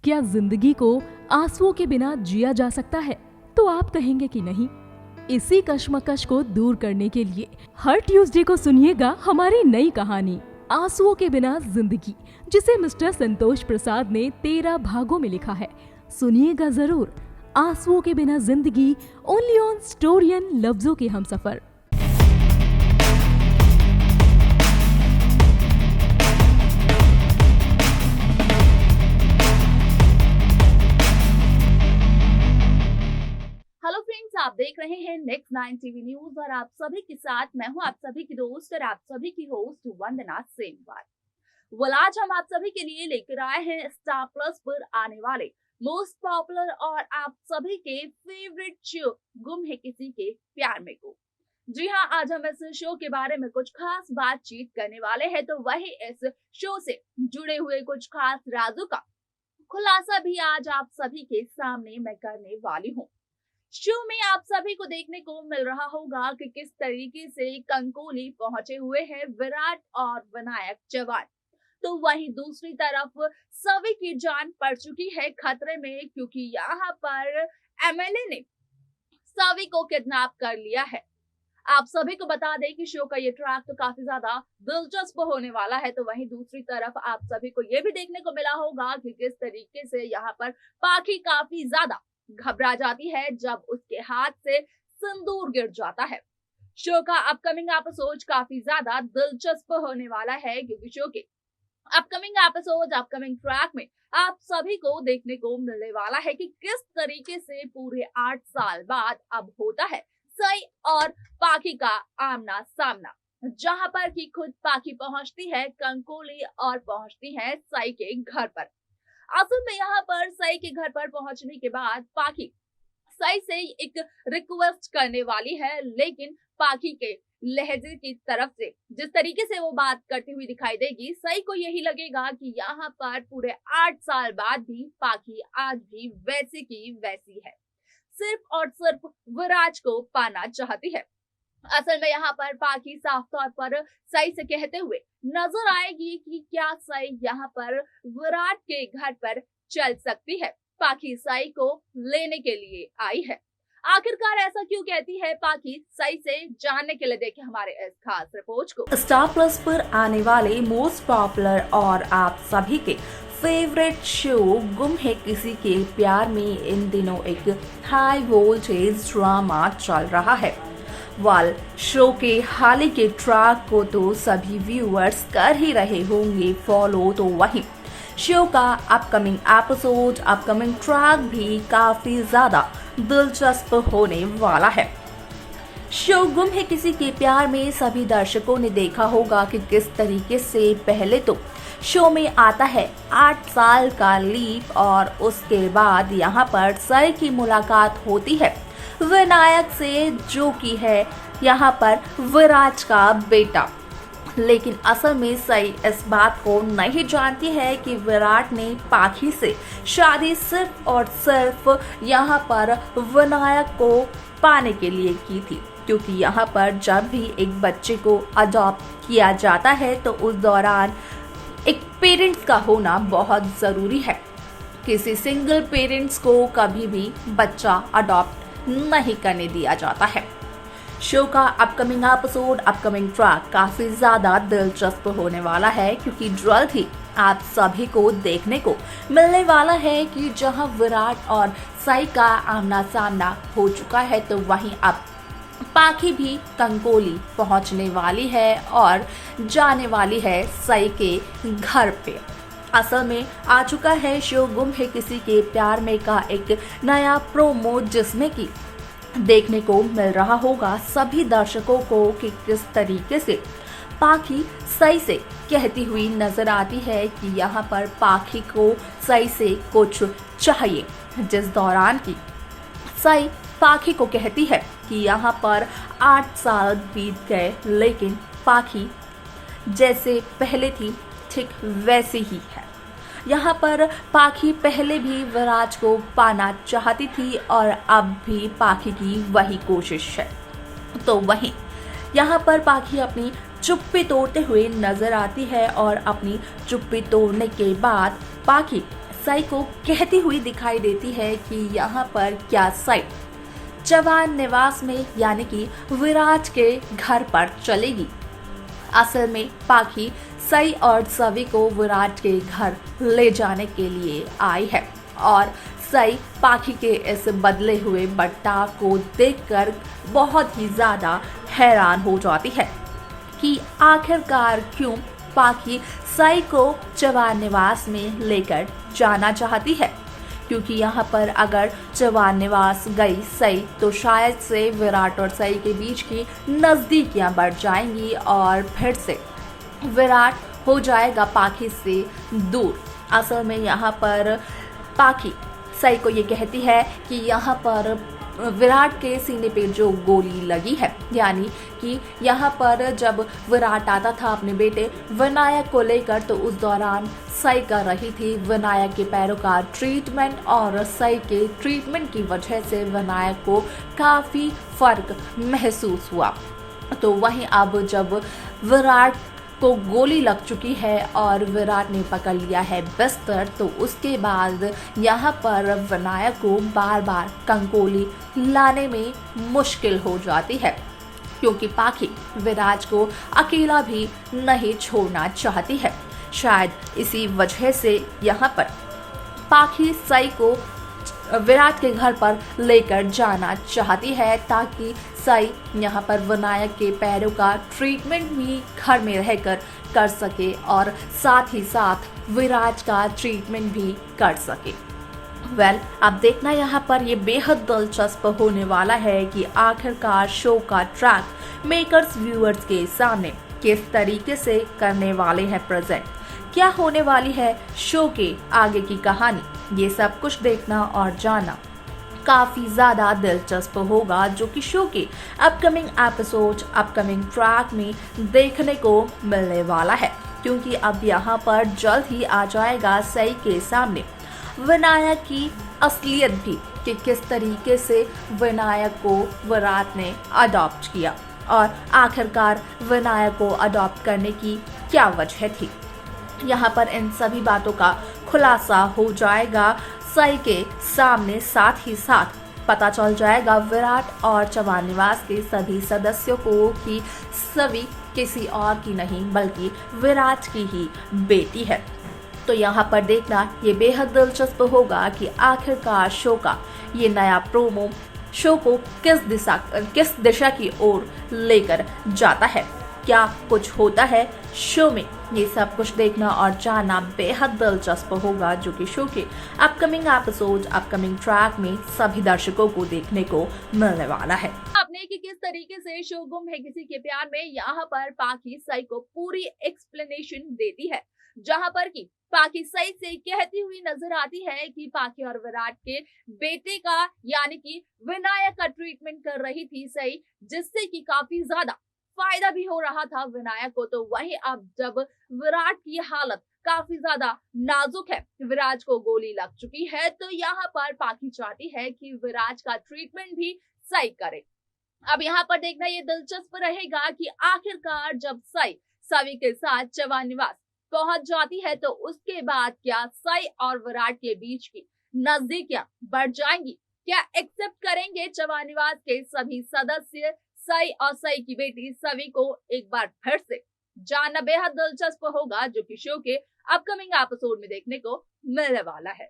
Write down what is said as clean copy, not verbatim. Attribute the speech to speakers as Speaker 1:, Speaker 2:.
Speaker 1: क्या जिंदगी को आंसुओं के बिना जिया जा सकता है? तो आप कहेंगे कि नहीं। इसी कश्मकश को दूर करने के लिए हर ट्यूसडे को सुनिएगा हमारी नई कहानी आंसुओं के बिना जिंदगी, जिसे मिस्टर संतोष प्रसाद ने 13 भागों में लिखा है। सुनिएगा जरूर आंसुओं के बिना जिंदगी, ओनली ऑन स्टोरियन लफ्जों के हमसफर।
Speaker 2: हेलो फ्रेंड्स, आप देख रहे हैं नेक्स्ट 9 टीवी न्यूज और आप सभी के साथ मैं हूं आप सभी की दोस्त और आप सभी की होस्ट वंदना सेनवार। आज हम आप सभी के लिए लेकर आए हैं स्टार प्लस पर आने वाले मोस्ट पॉपुलर और आप सभी के फेवरेट शो गुम है किसी के प्यार में को। जी हाँ, आज हम इस शो के बारे में कुछ खास बातचीत करने वाले हैं, तो वही इस शो से जुड़े हुए कुछ खास राजों का खुलासा भी आज आप सभी के सामने मैं करने वाली हूँ। शो में आप सभी को देखने को मिल रहा होगा कि किस तरीके से कंकोली पहुंचे हुए हैं विराट और विनायक चव्हाण। तो वहीं दूसरी तरफ सभी की जान पड़ चुकी है खतरे में, क्योंकि यहाँ पर एमएलए ने सभी को किडनैप कर लिया है। आप सभी को बता दें कि शो का ये ट्रैक तो काफी ज्यादा दिलचस्प होने वाला है। तो वहीं दूसरी तरफ आप सभी को ये भी देखने को मिला होगा कि किस तरीके से यहाँ पर पाखी काफी ज्यादा घबरा जाती है जब उसके हाथ से सिंदूर गिर जाता है। शो का अपकमिंग एपिसोड काफी ज्यादा दिलचस्प होने वाला है, क्योंकि शो के अपकमिंग एपिसोड अपकमिंग ट्रैक में आप सभी को देखने को मिलने वाला है कि किस तरीके से पूरे 8 साल बाद अब होता है सई और पाखी का आमना सामना, जहां पर कि खुद पाखी पहुंचती है कंकोली और पहुंचती है सई के घर पर। असल में यहाँ पर सई के घर पर पहुंचने के बाद पाखी सई से एक रिक्वेस्ट करने वाली है, लेकिन पाखी के लहजे की तरफ से जिस तरीके से वो बात करती हुई दिखाई देगी, सई को यही लगेगा कि यहाँ पर पूरे 8 साल बाद भी पाखी आज भी वैसे की वैसी है, सिर्फ और सिर्फ विराज को पाना चाहती है। असल में यहाँ पर पाखी साफ तौर पर सई से कहते हुए नजर आएगी कि क्या सई यहाँ पर विराट के घर पर चल सकती है। पाखी सई को लेने के लिए आई है। आखिरकार ऐसा क्यों कहती है पाखी सई से, जानने के लिए देखें हमारे इस खास रिपोर्ट को।
Speaker 3: स्टार प्लस पर आने वाले मोस्ट पॉपुलर और आप सभी के फेवरेट शो गुम है किसी के प्यार में इन दिनों एक हाई वोल्टेज ड्रामा चल रहा है। वाल शो के हाल ही के ट्रैक को तो सभी व्यूअर्स कर ही रहे होंगे फॉलो, तो वहीं शो का अपकमिंग एपिसोड अपकमिंग ट्रैक भी काफी ज्यादा दिलचस्प होने वाला है। शो गुम है किसी के प्यार में सभी दर्शकों ने देखा होगा कि किस तरीके से पहले तो शो में आता है 8 साल का लीप और उसके बाद यहाँ पर सई की मुलाकात होती है विनायक से, जो कि है यहाँ पर विराज का बेटा। लेकिन असल में सई इस बात को नहीं जानती है कि विराट ने पाखी से शादी सिर्फ और सिर्फ यहाँ पर विनायक को पाने के लिए की थी, क्योंकि यहाँ पर जब भी एक बच्चे को अडॉप्ट किया जाता है तो उस दौरान एक पेरेंट्स का होना बहुत ज़रूरी है। किसी सिंगल पेरेंट्स को कभी भी बच्चा अडॉप्ट नहीं करने दिया जाता है। शो का अपकमिंग एपिसोड अपकमिंग ट्रैक काफी ज्यादा दिलचस्प होने वाला है, क्योंकि जल्द ही आप सभी को देखने को मिलने वाला है कि जहां विराट और सई का आमना सामना हो चुका है, तो वहीं अब पाखी भी कंकोली पहुंचने वाली है और जाने वाली है सई के घर पे। असल में आ चुका है शो गुम है किसी के प्यार में का एक नया प्रोमो, जिसमें कि देखने को मिल रहा होगा सभी दर्शकों को कि किस तरीके से पाखी सई से कहती हुई नजर आती है कि यहाँ पर पाखी को सई से कुछ चाहिए, जिस दौरान की सई पाखी को कहती है कि यहाँ पर 8 साल बीत गए, लेकिन पाखी जैसे पहले थी ठीक वैसे ही है। यहाँ पर पाखी पहले भी विराज को पाना चाहती थी और अब भी पाखी की वही कोशिश है। तो वहीं यहाँ पर पाखी अपनी चुप्पी तोड़ते हुए नजर आती है और अपनी चुप्पी तोड़ने के बाद पाखी सई को कहती हुई दिखाई देती है कि यहाँ पर क्या सई चवान निवास में यानी कि विराट के घर पर चलेगी। असल में पाखी सई और सवी को विराट के घर ले जाने के लिए आई है और सई पाखी के इस बदले हुए बर्ताव को देखकर बहुत ही ज्यादा हैरान हो जाती है कि आखिरकार क्यों पाखी सई को चवान निवास में लेकर जाना चाहती है, क्योंकि यहाँ पर अगर चवान निवास गई सई तो शायद से विराट और सई के बीच की नज़दीकियाँ बढ़ जाएंगी और फिर से विराट हो जाएगा पाखी से दूर। असल में यहाँ पर पाखी सई को ये कहती है कि यहाँ पर विराट के सीने पे जो गोली लगी है, यानी कि यहाँ पर जब विराट आता था अपने बेटे विनायक को लेकर तो उस दौरान सई कर रही थी विनायक के पैरों का ट्रीटमेंट और सई के ट्रीटमेंट की वजह से विनायक को काफ़ी फर्क महसूस हुआ। तो वहीं अब जब विराट को गोली लग चुकी है और विराट ने पकड़ लिया है बिस्तर, तो उसके बाद यहाँ पर विनायक को बार बार कंकोली लाने में मुश्किल हो जाती है, क्योंकि पाखी विराट को अकेला भी नहीं छोड़ना चाहती है। शायद इसी वजह से यहाँ पर पाखी सई को विराट के घर पर लेकर जाना चाहती है ताकि सई यहाँ पर विनायक के पैरों का ट्रीटमेंट भी घर में रहकर कर सके और साथ ही साथ विराट का ट्रीटमेंट भी कर सके। अब देखना यहाँ पर ये बेहद दिलचस्प होने वाला है कि आखिरकार शो का ट्रैक मेकर्स व्यूअर्स के सामने किस तरीके से करने वाले हैं प्रेजेंट, क्या होने वाली है शो के आगे की कहानी, ये सब कुछ देखना और जानना काफ़ी ज़्यादा दिलचस्प होगा, जो कि शो के अपकमिंग एपिसोड अपकमिंग ट्रैक में देखने को मिलने वाला है। क्योंकि अब यहाँ पर जल्द ही आ जाएगा सई के सामने विनायक की असलियत भी, कि किस तरीके से विनायक को विराट ने अडॉप्ट किया और आखिरकार विनायक को अडॉप्ट करने की क्या वजह थी। यहाँ पर इन सभी बातों का खुलासा हो जाएगा सई के सामने, साथ ही साथ पता चल जाएगा विराट और चवान निवास के सभी सदस्यों को कि सवी किसी और की नहीं बल्कि विराट की ही बेटी है। तो यहाँ पर देखना ये बेहद दिलचस्प होगा कि आखिरकार शो का ये नया प्रोमो शो को किस दिशा की ओर लेकर जाता है, क्या कुछ होता है शो में, ये सब कुछ देखना और जानना बेहद दिलचस्प होगा, जो कि शो के अपकमिंग एपिसोड अपकमिंग ट्रैक में सभी दर्शकों को देखने को मिलने वाला है।
Speaker 2: आपने कि किस तरीके से शो गुम है किसी के प्यार में यहाँ पर पाखी सई को पूरी एक्सप्लेनेशन देती है, जहाँ पर कि पाखी सई से कहती हुई नजर आती है कि पाखी और विराट के बेटे का यानी कि विनायक का ट्रीटमेंट कर रही थी सई, जिससे कि काफी ज्यादा फायदा भी हो रहा था विनायक को। तो वहीं अब जब विराट की हालत काफी ज्यादा नाजुक है, विराट को गोली लग चुकी है, तो यहाँ पर पाखी चाहती है कि विराट का ट्रीटमेंट भी सई करे। अब यहाँ पर देखना ये दिलचस्प रहेगा कि आखिरकार जब सई सवी के साथ चवान निवास पहुंच जाती है तो उसके बाद क्या सई और विराट के बीच की नजदीकियां बढ़ जाएंगी, क्या एक्सेप्ट करेंगे चवान निवास के सभी सदस्य सई और सई की बेटी सवी को एक बार फिर से जानना बेहद दिलचस्प होगा, जो कि शो के अपकमिंग एपिसोड में देखने को मिलने वाला है।